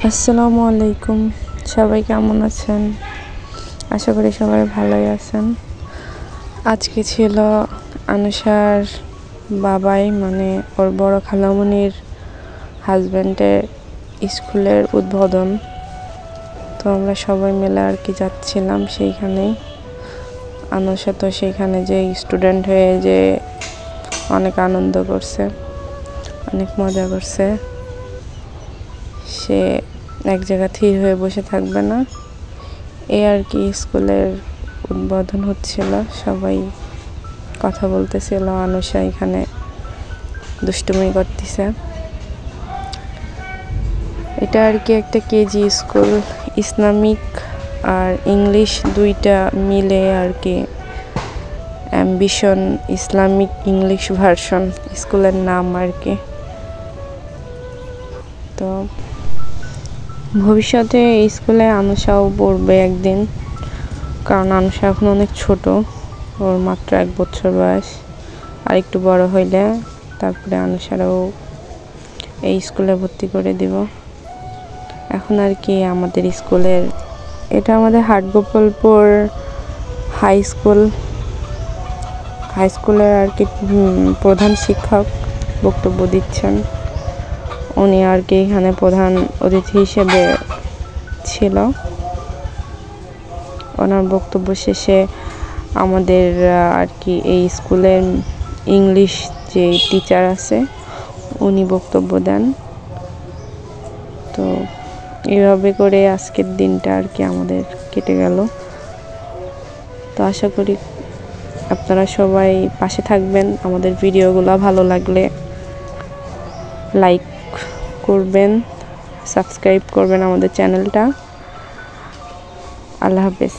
আসসালামু আলাইকুম, সবাই কেমন আছেন? আশা করি সবাই ভালোই আছেন। আজকে ছিল আনুষার বাবাই মানে ওর বড় খালামণির হাজব্যান্ডের স্কুলের উদ্বোধন। তো আমরা সবাই মিলে আর কি যাচ্ছিলাম সেইখানেই। আনুষা তো সেইখানে যে স্টুডেন্ট হয়ে যে অনেক আনন্দ করছে, অনেক মজা করছে। সে এক জায়গা স্থির হয়ে বসে থাকবে না, এই আর কি। স্কুলের উদ্বোধন হচ্ছিল, সবাই কথা বলতেছিল, আনুষা এখানে দুষ্টুমি করতেছে। এটা আর কি একটা কেজি স্কুল, ইসলামিক আর ইংলিশ দুইটা মিলে আর কি অ্যাম্বিশন ইসলামিক ইংলিশ ভার্সন স্কুলের নাম আর কি। তো ভবিষ্যতে এই স্কুলে আনুষাও পড়বে একদিন, কারণ আনুষা এখন অনেক ছোট, ওর মাত্র 1 বছর বয়স। আর একটু বড় হইলে তারপরে আনুষারও এই স্কুলে ভর্তি করে দিব। এখন আর কি আমাদের স্কুলের, এটা আমাদের হাটগোপালপুর হাই স্কুলের আর কি প্রধান শিক্ষক বক্তব্য দিচ্ছেন। উনি আর কি এখানে প্রধান অতিথি হিসেবে ছিল। ওনার বক্তব্য শেষে আমাদের আর কি এই স্কুলের ইংলিশ যে টিচার আছে উনি বক্তব্য দেন। তো এইভাবে করে আজকের দিনটা আর কি আমাদের কেটে গেল। তো আশা করি আপনারা সবাই পাশে থাকবেন। আমাদের ভিডিওগুলো ভালো লাগলে লাইক করবেন, সাবস্ক্রাইব করবেন আমাদের চ্যানেলটা। আল্লাহ হাফেজ।